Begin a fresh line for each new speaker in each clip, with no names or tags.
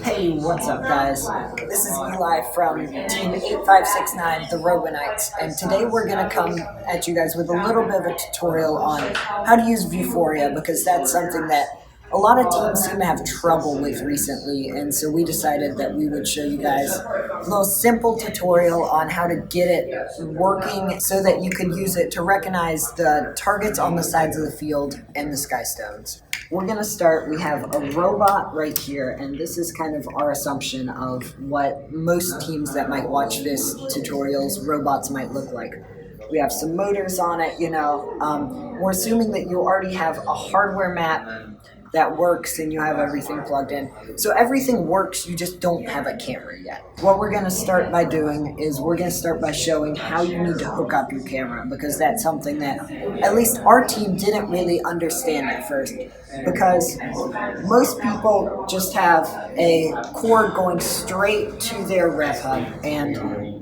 Hey, what's up, guys? This is Eli from Team 8569, the Robonites, and today we're going to come at you guys with a little bit of a tutorial on how to use Vuforia, because that's something that a lot of teams seem to have trouble with recently, and so we decided that we would show you guys a little simple tutorial on how to get it working so that you can use it to recognize the targets on the sides of the field and the sky stones. We're going to start, we have a robot right here, and this is kind of our assumption of what most teams that might watch this tutorials, robots might look like. We have some motors on it, we're assuming that you already have a hardware map that works and you have everything plugged in. So everything works, you just don't have a camera yet. What we're going to start by doing is we're going to start by showing how you need to hook up your camera, because that's something that at least our team didn't really understand at first, because most people just have a cord going straight to their rev hub, and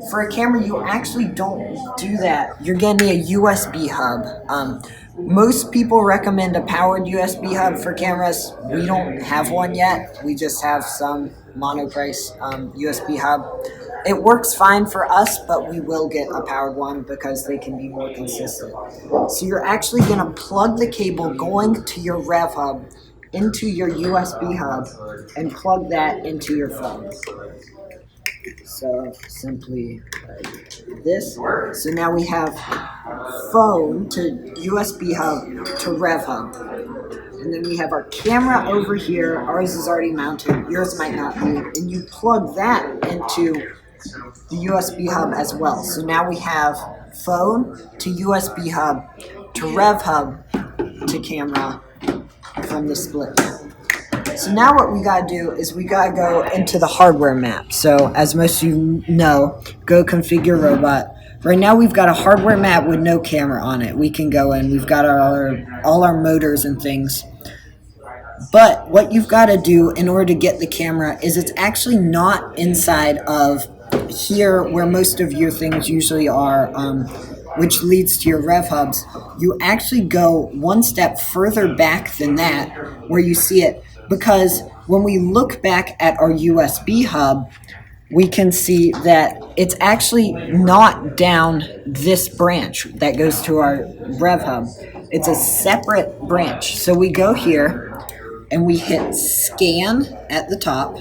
for a camera you actually don't do that. You're going to need a USB hub. Most people recommend a powered USB hub for cameras. We don't have one yet. We just have some mono-price USB hub. It works fine for us, but we will get a powered one because they can be more consistent. So you're actually going to plug the cable going to your rev hub into your USB hub and plug that into your phone. So simply like this. So now we have phone to USB hub to rev hub. And then we have our camera over here. Ours is already mounted. Yours might not be. And you plug that into the USB hub as well. So now we have phone to USB hub to rev hub to camera from the split. So now what we gotta do is we gotta go into the hardware map. So as most of you know, go configure robot. Right now we've got a hardware map with no camera on it. We can go in, we've got all our motors and things. But what you've got to do in order to get the camera is it's actually not inside of here where most of your things usually are, which leads to your rev hubs. You actually go one step further back than that where you see it, because when we look back at our USB hub, we can see that it's actually not down this branch that goes to our rev hub. It's a separate branch. So we go here and we hit scan at the top,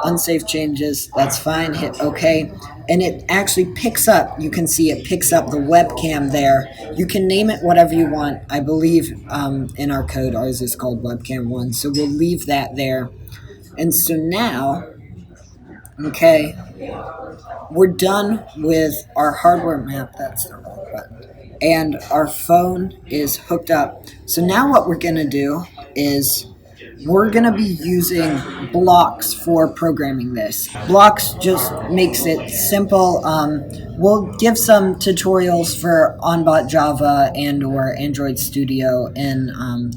unsafe changes, that's fine, hit OK, and it actually picks up, you can see it picks up the webcam there. You can name it whatever you want. I believe in our code ours is called webcam 1, so we'll leave that there. And so now, okay, we're done with our hardware map, that's the wrong button, and our phone is hooked up. So now what we're going to do is we're going to be using blocks for programming this. Blocks just makes it simple. We'll give some tutorials for OnBot Java and or Android Studio in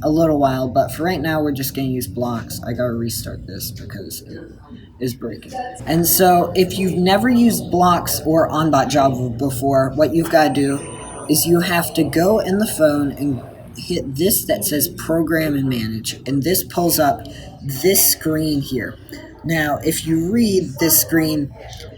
a little while, but for right now we're just going to use blocks. I got to restart this because it is breaking. And so if you've never used blocks or OnBot Java before, what you've got to do is you have to go in the phone and hit this that says program and manage, and this pulls up this screen here. Now if you read this screen,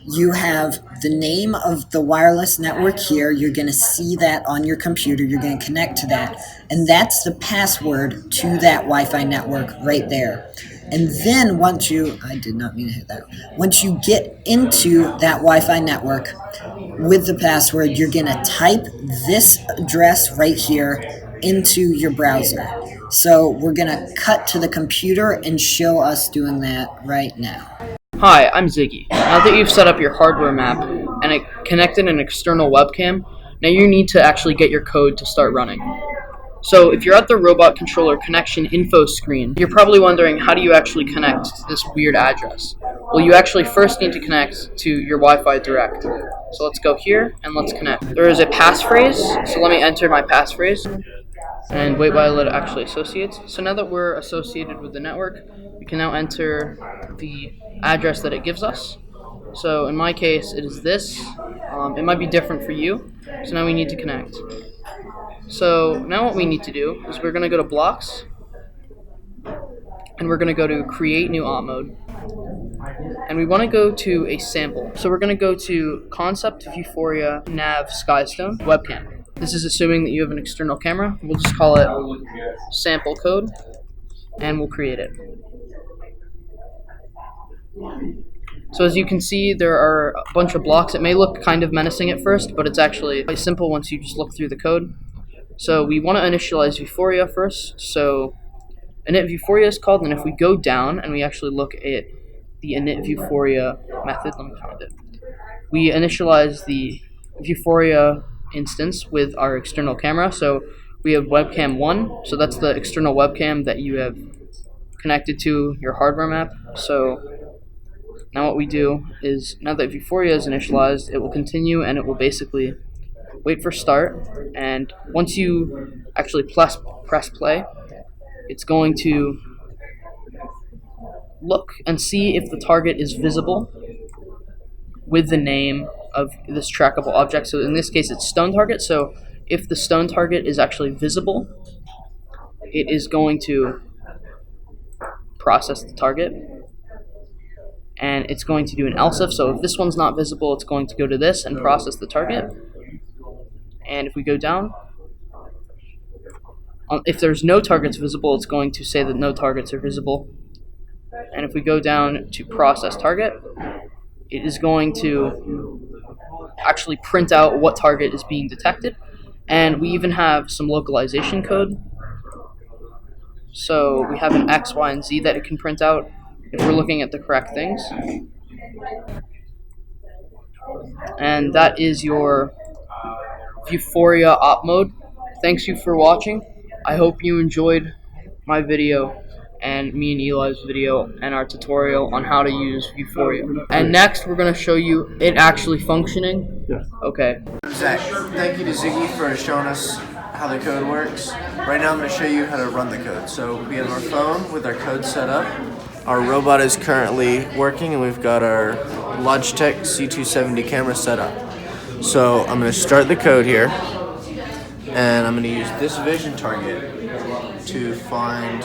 you have the name of the wireless network here. You're going to see that on your computer. You're going to connect to that, and that's the password to that Wi-Fi network right there. And then once you, I did not mean to hit that, once you get into that Wi-Fi network with the password, you're going to type this address right here into your browser. So we're going to cut to the computer and show us doing that right now.
Hi, I'm Ziggy. Now that you've set up your hardware map and it connected an external webcam, now you need to actually get your code to start running. So if you're at the robot controller connection info screen, you're probably wondering, how do you actually connect to this weird address? Well, you actually first need to connect to your Wi-Fi direct. So let's go here and let's connect. There is a passphrase, so let me enter my passphrase and wait while it actually associates. So now that we're associated with the network, we can now enter the address that it gives us. So in my case, it is this. It might be different for you. So now we need to connect. So now what we need to do is we're going to go to blocks, and we're going to go to create new op mode, and we want to go to a sample. So we're going to go to concept Vuforia nav skystone webcam. This is assuming that you have an external camera. We'll just call it sample code, and we'll create it. So as you can see, there are a bunch of blocks. It may look kind of menacing at first, but it's actually quite simple once you just look through the code. So we want to initialize Vuforia first. So init Vuforia is called, and if we go down and we actually look at the init Vuforia method, let me find it. We initialize the Vuforia instance with our external camera. So we have webcam 1, so that's the external webcam that you have connected to your hardware map. So now what we do is, now that Vuforia is initialized, it will continue and it will basically wait for start, and once you actually press play, it's going to look and see if the target is visible with the name of this trackable object. So in this case it's stone target, so if the stone target is actually visible, it is going to process the target, and it's going to do an else if. So if this one's not visible, it's going to go to this and process the target. And if we go down, if there's no targets visible, it's going to say that no targets are visible. And if we go down to process target, it is going to actually print out what target is being detected. And we even have some localization code. So we have an X, Y, and Z that it can print out if we're looking at the correct things. And that is your Vuforia op mode. Thanks you for watching. I hope you enjoyed my video and me and Eli's video and our tutorial on how to use Vuforia. And next we're going to show you it actually functioning.
Yeah.
Okay.
Zach, thank you to Ziggy for showing us how the code works. Right now I'm going to show you how to run the code. So we have our phone with our code set up. Our robot is currently working, and we've got our Logitech C270 camera set up. So I'm going to start the code here, and I'm going to use this vision target to find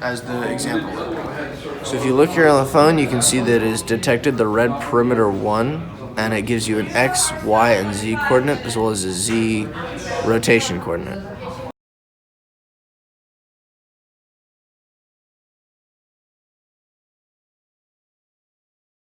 as the example. So if you look here on the phone, you can see that it has detected the red perimeter 1, and it gives you an X, Y, and Z coordinate as well as a Z rotation coordinate.